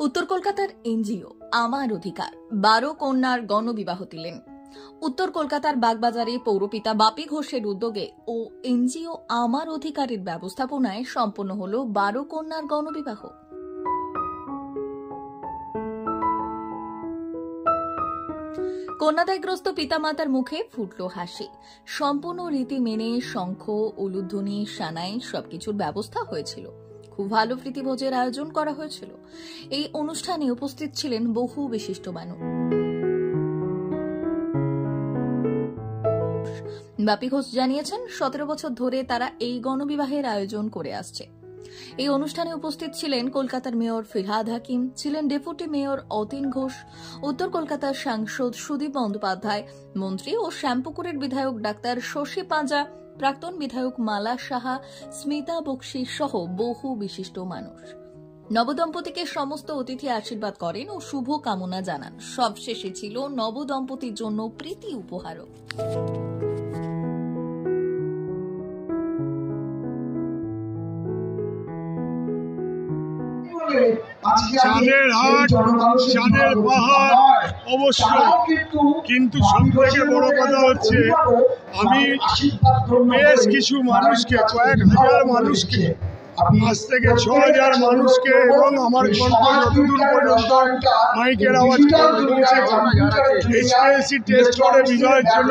উত্তর কলকাতার এনজিও আমার অধিকার 12 কন্যার গণবিবাহ দিলেন। উত্তর কলকাতার বাগবাজারে পৌরপিতা বাপি ঘোষের উদ্যোগে ও এনজিও আমার অধিকারের ব্যবস্থাপনায় সম্পন্ন হল 12 কন্যার গণবিবাহ। কন্যাদায়গ্রস্ত পিতামাতার মুখে ফুটল হাসি। সম্পূর্ণ রীতি মেনে শঙ্খ, উলুধ্বনি, সানাই সবকিছুর ব্যবস্থা হয়েছিল। খুব ভালো প্রীতিভোজের আয়োজন করা হয়েছিল। এই অনুষ্ঠানে উপস্থিত ছিলেন বহু বিশিষ্ট মানুষ। বাপি ঘোষ জানিয়েছেন 17 বছর ধরে তারা এই গণবিবাহের আয়োজন করে আসছে। এই অনুষ্ঠানে উপস্থিত ছিলেন কলকাতার মেয়র ফিরহাদ হাকিম, ছিলেন ডেপুটি মেয়র অতীন ঘোষ, উত্তর কলকাতার সাংসদ সুদীপ বন্দ্যোপাধ্যায়, মন্ত্রী ও শ্যামপুকুরের বিধায়ক ডাক্তার শশী পাঁজা, প্রাক্তন বিধায়ক মালা সাহা, স্মিতা বক্সি সহ বহু বিশিষ্ট মানুষ। নবদম্পতিকে সমস্ত অতিথি আশীর্বাদ করেন ও শুভ কামনা জানান। সবশেষে ছিল নবদম্পতির জন্য প্রীতি উপহারও। চাঁদের হাট, চাঁদের পাহাড় অবশ্যই, কিন্তু সব থেকে বড় কথা হচ্ছে আমি বেশ কিছু মানুষকে, কয়েক হাজার মানুষকে, 5 থেকে 6,000 মানুষকে এবং আমার কণ্ঠ যতদূর পর্যন্ত মাইকের আওয়াজ HPLC টেস্ট করে বিজয়ের জন্য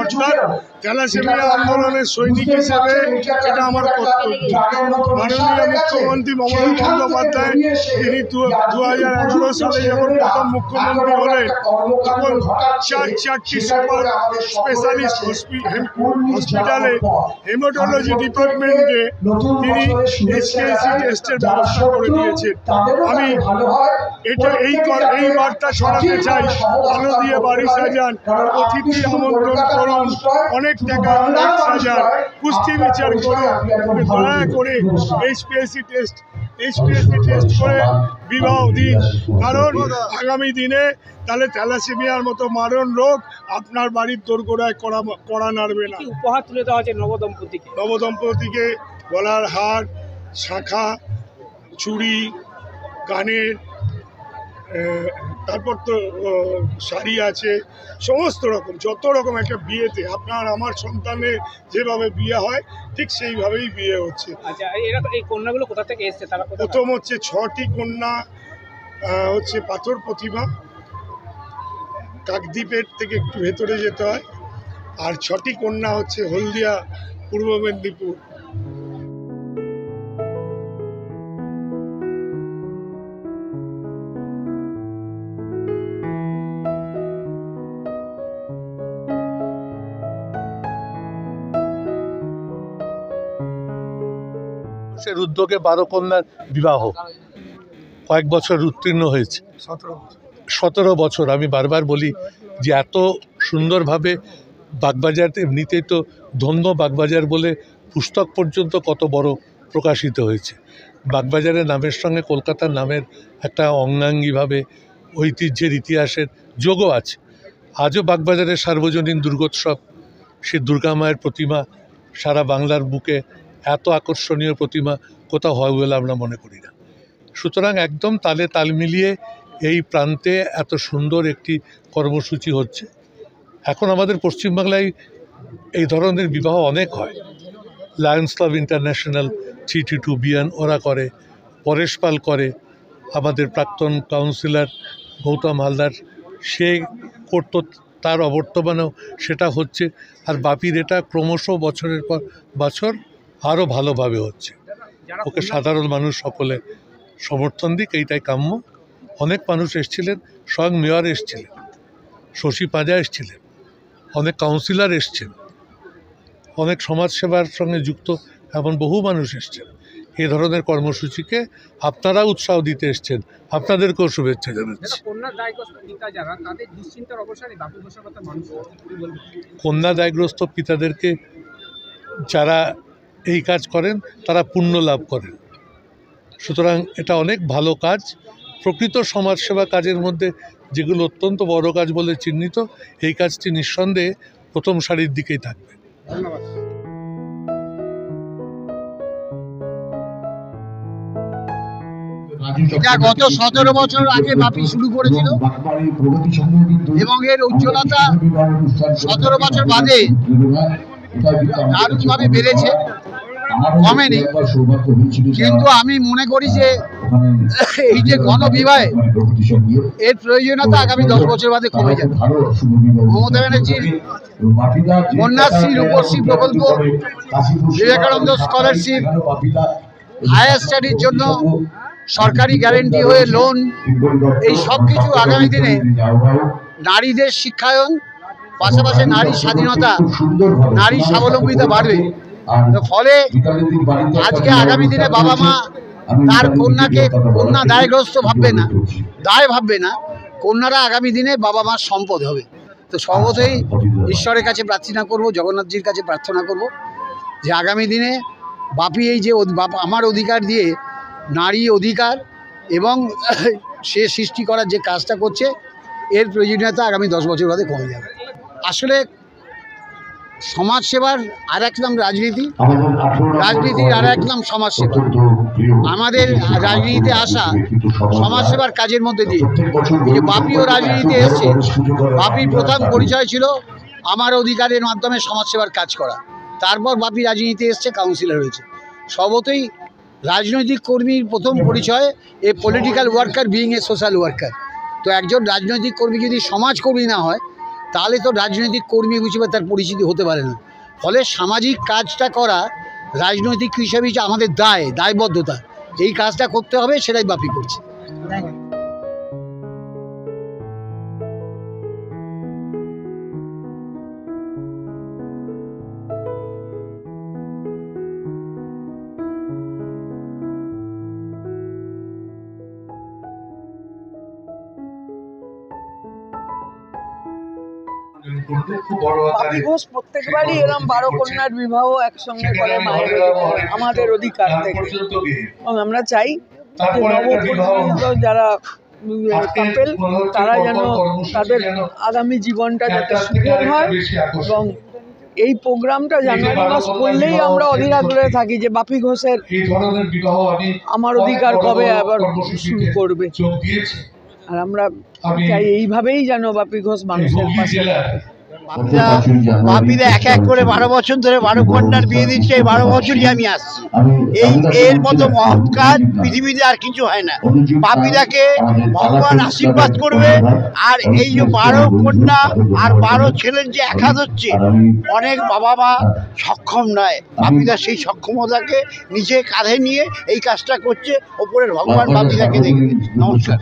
অর্থাৎ থ্যালাসেমিয়া আন্দোলনের সৈনিক হিসেবে এটা আমার কর্তব্য। মাননীয় মুখ্যমন্ত্রী মমতা বন্দ্যোপাধ্যায় তিনি 2011 সালে যখন প্রথম মুখ্যমন্ত্রী হলেন তখন 4টি সুপার স্পেশালিস্ট হসপিটালে হেমাটোলজি ডিপার্টমেন্টে তিনি HPLC টেস্টের ব্যবস্থা করে দিয়েছেন। আমি এই বার্তা ছড়াতে চাই, আলো দিয়ে বাড়ি সাজান, অতিথি আমন্ত্রণ করুন, অনেক টাকা অনেক সাজান, কুস্তি বিচার করুন, দয়া করে HPLC টেস্ট করে বিবাহ দিন। কারণ আগামী দিনে তাহলে থ্যালাসেমিয়ার মতো মারণ রোগ আপনার বাড়ির দোরগোড়ায় করা নাড়বে না। উপহার তুলে দেওয়া হচ্ছে নবদম্পতিকে গলার হার, শাঁখা, চুড়ি, কানের, তারপর তো শাড়ি আছে, সমস্ত রকম যত রকম একটা বিয়েতে আপনার আমার সন্তানের যেভাবে বিয়ে হয় ঠিক সেইভাবেই বিয়ে হচ্ছে। আচ্ছা, এই কন্যাগুলো কোথা থেকে এসছে? তারা প্রথম হচ্ছে 6টি কন্যা হচ্ছে পাথর প্রতিমা, কাকদ্বীপের থেকে একটু ভেতরে যেতে হয়, আর 6টি কন্যা হচ্ছে হলদিয়া, পূর্ব মেদিনীপুর। উদ্যোগে 12 কন্যার বিবাহ কয়েক বছর উত্তীর্ণ হয়েছে, 17 বছর। আমি বারবার বলি যে এত সুন্দরভাবে বাগবাজার, এমনিতেই তো ধন্য বাগবাজার বলে পুস্তক পর্যন্ত কত বড় প্রকাশিত হয়েছে। বাগবাজারের নামের সঙ্গে কলকাতার নামের একটা অঙ্গাঙ্গিভাবে ঐতিহ্যের ইতিহাসের যোগও আছে। আজও বাগবাজারের সার্বজনীন দুর্গোৎসব, সে দুর্গা মায়ের প্রতিমা সারা বাংলার বুকে এত আকর্ষণীয় প্রতিমা কোথাও হয় বলে আমরা মনে করি না। সুতরাং একদম তালে তাল মিলিয়ে এই প্রান্তে এত সুন্দর একটি কর্মসূচি হচ্ছে। এখন আমাদের পশ্চিমবাংলায় এই ধরনের বিবাহ অনেক হয়। লায়ন্স ক্লাব ইন্টারন্যাশনাল, 3T2 বিয়ান ওরা করে, পরেশ পাল করে, আমাদের প্রাক্তন কাউন্সিলর গৌতম হালদার সে করত, তার অবর্তমানেও সেটা হচ্ছে। আর বাপির এটা ক্রমশ বছরের পর বছর আরও ভালোভাবে হচ্ছে। ওকে সাধারণ মানুষ সকলে সমর্থন দিক, এইটাই কাম্য। অনেক মানুষ এসেছিলেন, স্বয়ং মেয়র এসেছিলেন, শশী পাঁজা এসেছিলেন, অনেক কাউন্সিলর এসছেন, অনেক সমাজসেবার সঙ্গে যুক্ত এমন বহু মানুষ এসছেন। এই ধরনের কর্মসূচিকে আপনারা উৎসাহ দিতে এসছেন, আপনাদেরকেও শুভেচ্ছা জানাচ্ছি। কন্যা দায়গ্রস্ত পিতাদেরকে যারা এই কাজ করেন তারা পুণ্য লাভ করেন। সুতরাং এটা অনেক ভালো কাজ। প্রকৃত সমাজসেবা কাজের মধ্যে যেগুলো অত্যন্ত বড় কাজ বলে চিহ্নিত, এই কাজটি নিঃসন্দেহে প্রথম সারির দিকেই থাকবে। ধন্যবাদ। এটা গত 17 বছর আগে বাপি শুরু করেছিল এবং এর উজ্জ্বলতা 17 বছর বাদে দারুণভাবে বেড়েছে, কমেনি। কিন্তু আমি মনে করি যে এই যে গণবিবাহ এর প্রয়োজনীয়তা আগামী 10 বছর বাদে কমে যাবে। মমতা ব্যানার্জির কন্যাশ্রী, রূপশ্রী প্রকল্প, বিবেকানন্দ স্কলারশিপ, হায়ার স্টাডির জন্য সরকারি গ্যারেন্টি হয়ে লোন, এই সব কিছু আগামী দিনে নারীদের শিক্ষায়ন, পাশাপাশি নারী স্বাধীনতা, নারী স্বাবলম্বিতা বাড়বে। ফলে আজকে আগামী দিনে বাবা মা তার কন্যাকে কন্যা দায়গ্রস্ত ভাববে না, দায় ভাববে না, কন্যারা আগামী দিনে বাবা মার সম্পদ হবে। তো সর্বদাই ঈশ্বরের কাছে প্রার্থনা করব, জগন্নাথজির কাছে প্রার্থনা করব যে আগামী দিনে বাপি এই যে আমার অধিকার দিয়ে নারী অধিকার এবং সে সৃষ্টি করার যে কাজটা করছে এর প্রয়োজনীয়তা আগামী 10 বছর বাদে কমে যাবে। আসলে সমাজসেবার আর এক নাম রাজনীতি, রাজনীতির আর এক নাম সমাজসেবা। আমাদের রাজনীতিতে আসা সমাজসেবার কাজের মধ্যে দিয়ে যে বাপিও রাজনীতিতে এসছে। বাপির প্রথম পরিচয় ছিল আমার অধিকারের মাধ্যমে সমাজসেবার কাজ করা, তারপর বাপি রাজনীতিতে এসছে, কাউন্সিলর হয়েছে। সর্বতই রাজনৈতিক কর্মীর প্রথম পরিচয় a political worker being a social worker. তো একজন রাজনৈতিক কর্মী যদি সমাজকর্মী না হয় তাহলে তো রাজনৈতিক কর্মী হিসেবে তার পরিচিতি হতে পারে না। ফলে সামাজিক কাজটা করা রাজনৈতিক হিসাবে আমাদের দায়বদ্ধতা, এই কাজটা করতে হবে, সেটাই বাপি করছে। বাপি ঘোষ প্রত্যেকবারই এরকম 12 কন্যার বিবাহ একসঙ্গে করে মায়ের আমাদের অধিকার থেকে, এবং আমরা চাই যে নবপরিণত যারা কাপেল তারা যেন তাদের আগামী জীবনটা যাতে সুখের হয়। এবং এই প্রোগ্রামটা জানুয়ারি মাস পড়লেই আমরা অধীর আগ্রহে থাকি যে বাপি ঘোষের আমার অধিকার কবে আবার শুরু করবে। আর আমরা চাই এইভাবেই যেন বাপি ঘোষ মানুষের পাশে থাকে। বাপিরা এক এক করে 12 বছর ধরে 12 কন্যার বিয়ে দিচ্ছে। 12 বছরই আমি আসছি। এর মতো মহৎ কাজ পৃথিবীতে আর কিছু হয় না। বাপিরাকে ভগবান আশীর্বাদ করবে। আর এই যে 12 কন্যা আর 12 ছেলের যে একাদ হচ্ছে, অনেক বাবা মা সক্ষম নয়, বাপিরা সেই সক্ষমতাকে নিজে কাঁধে নিয়ে এই কাজটা করছে। ওপরের ভগবান বাপিরাকে দেখবে। নমস্কার।